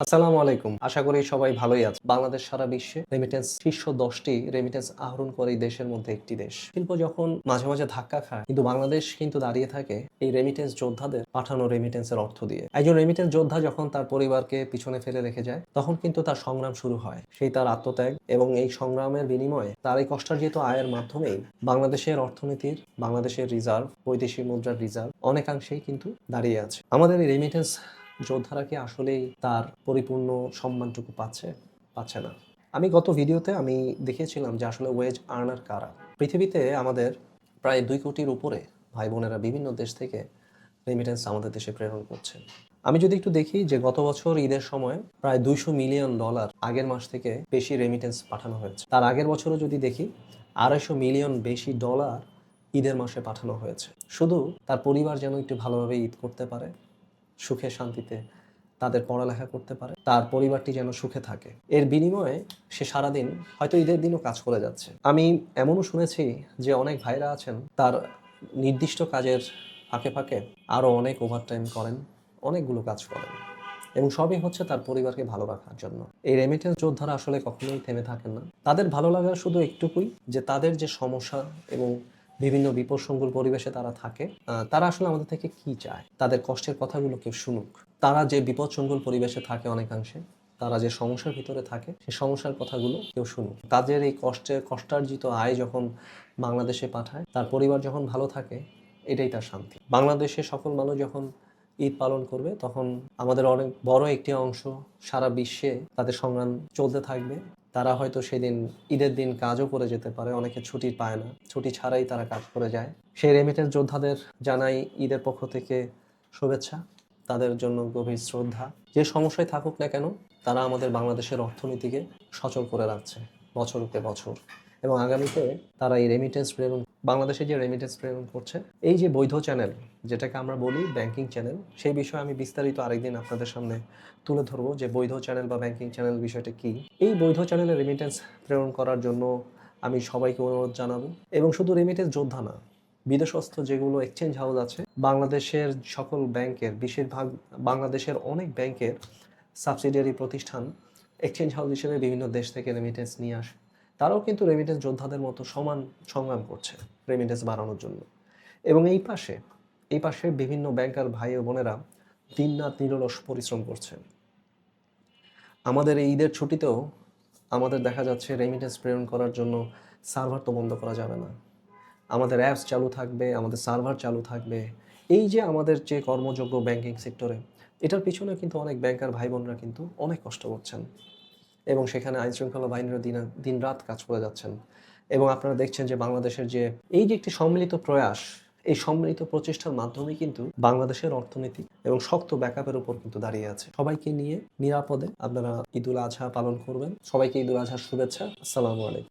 আসসালামু আলাইকুম। আশা করি সবাই ভালোই আছে। বাংলাদেশ সারা বিশ্বে রেমিটেন্স শীর্ষ ১০টি রেমিটেন্স আহরণ করে এই দেশের মধ্যে একটি দেশ। শিল্প যখন মাঝে, মাঝে ধাক্কা খায় কিন্তু বাংলাদেশ কিন্তু দাঁড়িয়ে থাকে এই রেমিটেন্স যোদ্ধাদের পাঠানো রেমিটেন্সের অর্থ দিয়ে। একজন রেমিটেন্স যোদ্ধা যখন তার পরিবারকে পিছনে ফেলে রেখে যায় তখন কিন্তু তার সংগ্রাম শুরু হয়। সেই তার আত্মত্যাগ এবং এই সংগ্রামের বিনিময়ে তার এই কষ্টার্জিত আয়ের মাধ্যমেই বাংলাদেশের অর্থনীতির, বাংলাদেশের রিজার্ভ, বৈদেশিক মুদ্রার রিজার্ভ অনেকাংশেই কিন্তু দাঁড়িয়ে আছে। আমাদের এই রেমিটেন্স যোদ্ধারা কি আসলেই তার পরিপূর্ণ সম্মানটুকু পাচ্ছে? পাচ্ছে না। আমি গত ভিডিওতে দেখিয়েছিলাম যে আসলে ওয়েজ আর্নার কারা। পৃথিবীতে আমাদের প্রায় ২ কোটির উপরে ভাই-বোনেরা বিভিন্ন দেশ থেকে রেমিটেন্স আমাদের দেশে প্রেরণ করছে। আমি যদি একটু দেখি যে গত বছর ঈদের সময় প্রায় $২০০ মিলিয়ন আগের মাস থেকে বেশি রেমিটেন্স পাঠানো হয়েছে। তার আগের বছরও যদি দেখি $২৫০ মিলিয়ন বেশি ডলার ঈদের মাসে পাঠানো হয়েছে। শুধু তার পরিবার যেন একটু ভালোভাবে ঈদ করতে পারে, সুখে শান্তিতে তাদের পড়ালেখা করতে পারে, তার পরিবারটি যেন সুখে থাকে। এর বিনিময়ে সে সারাদিন হয়তো ঈদের দিনও কাজ করে যাচ্ছে। আমি এমনও শুনেছি যে অনেক ভাইরা আছেন তার নির্দিষ্ট কাজের ফাঁকে ফাঁকে আরও অনেক ওভারটাইম করেন, অনেকগুলো কাজ করেন এবং সবই হচ্ছে তার পরিবারকে ভালো রাখার জন্য। এই রেমিটেন্স যোদ্ধারা আসলে কখনোই থেমে থাকেন না। তাদের ভালো লাগার শুধু একটুকুই যে তাদের যে সমস্যা এবং বিভিন্ন বিপদসংকুল পরিবেশে তারা থাকে, তারা আসলে আমাদের থেকে কি চায়? তাদের কষ্টের কথাগুলো কেউ শুনুক। তারা যে বিপদসংকুল পরিবেশে থাকে অনেকাংশে, তারা যে সমস্যার ভিতরে থাকে সেই সমস্যার কথাগুলো কেউ শুনুক। তাদের এই কষ্টার্জিত আয় যখন বাংলাদেশে পাঠায়, তার পরিবার যখন ভালো থাকে, এটাই তার শান্তি। বাংলাদেশের সকল মানুষ যখন ঈদ পালন করবে তখন আমাদের অনেক বড় একটি অংশ সারা বিশ্বে তাদের সংগ্রাম চলতে থাকবে। তারা হয়তো সেদিন ঈদের দিন কাজও করে যেতে পারে, অনেকে ছুটি পায় না, ছুটি ছাড়াই তারা কাজ করে যায়। সেই রেমিটেন্স যোদ্ধাদের জানাই ঈদের পক্ষ থেকে শুভেচ্ছা, তাদের জন্য গভীর শ্রদ্ধা। যে সমস্যায় থাকুক না কেন তারা আমাদের বাংলাদেশের অর্থনীতিকে সচল করে রাখছে বছরকে বছর, এবং আগামীতে তারা এই রেমিটেন্স প্রেরণ, বাংলাদেশে যে রেমিটেন্স প্রেরণ করছে, এই যে বৈধ চ্যানেল যেটাকে আমরা বলি ব্যাংকিং চ্যানেল, সেই বিষয়ে আমি বিস্তারিত আরেকদিন আপনাদের সামনে তুলে ধরবো যে বৈধ চ্যানেল বা ব্যাংকিং চ্যানেল বিষয়টা কী। এই বৈধ চ্যানেলে রেমিটেন্স প্রেরণ করার জন্য আমি সবাইকে অনুরোধ জানাবো। এবং শুধু রেমিটেন্স যোদ্ধা না, বিদেশস্থ যেগুলো এক্সচেঞ্জ হাউস আছে, বাংলাদেশের সকল ব্যাংকের বেশিরভাগ, বাংলাদেশের অনেক ব্যাংকের সাবসিডিয়ারি প্রতিষ্ঠান এক্সচেঞ্জ হাউস হিসেবে বিভিন্ন দেশ থেকে রেমিটেন্স নিয়ে আসে। তারাও কিন্তু রেমিটেন্স যোদ্ধাদের মতো সমান সংগ্রাম করছে রেমিটেন্স বাড়ানোর জন্য। এবং এই পাশে বিভিন্ন ব্যাংকার ভাই ও বোনেরা দিনরাত নিরলস পরিশ্রম করছে। আমাদের এই ঈদের ছুটিতেও আমাদের দেখা যাচ্ছে রেমিটেন্স প্রেরণ করার জন্য সার্ভার তো বন্ধ করা যাবে না। আমাদের অ্যাপস চালু থাকবে, আমাদের সার্ভার চালু থাকবে। এই যে আমাদের যে কর্মযোগ্য ব্যাংকিং সেক্টরে, এটার পিছনে কিন্তু অনেক ব্যাংকার ভাই বোনরা কিন্তু অনেক কষ্ট করছেন এবং সেখানে আইনশৃঙ্খলা বাহিনীরা দিনরাত কাজ করে যাচ্ছেন। এবং আপনারা দেখছেন যে বাংলাদেশের যে এই যে একটি সম্মিলিত প্রয়াস, এই সম্মিলিত প্রচেষ্টার মাধ্যমে কিন্তু বাংলাদেশের অর্থনীতি এবং শক্ত ব্যাকআপের উপর কিন্তু দাঁড়িয়ে আছে। সবাইকে নিয়ে নিরাপদে আপনারা ঈদুল আজহা পালন করবেন। সবাইকে ঈদুল আজহার শুভেচ্ছা। আসসালামু আলাইকুম।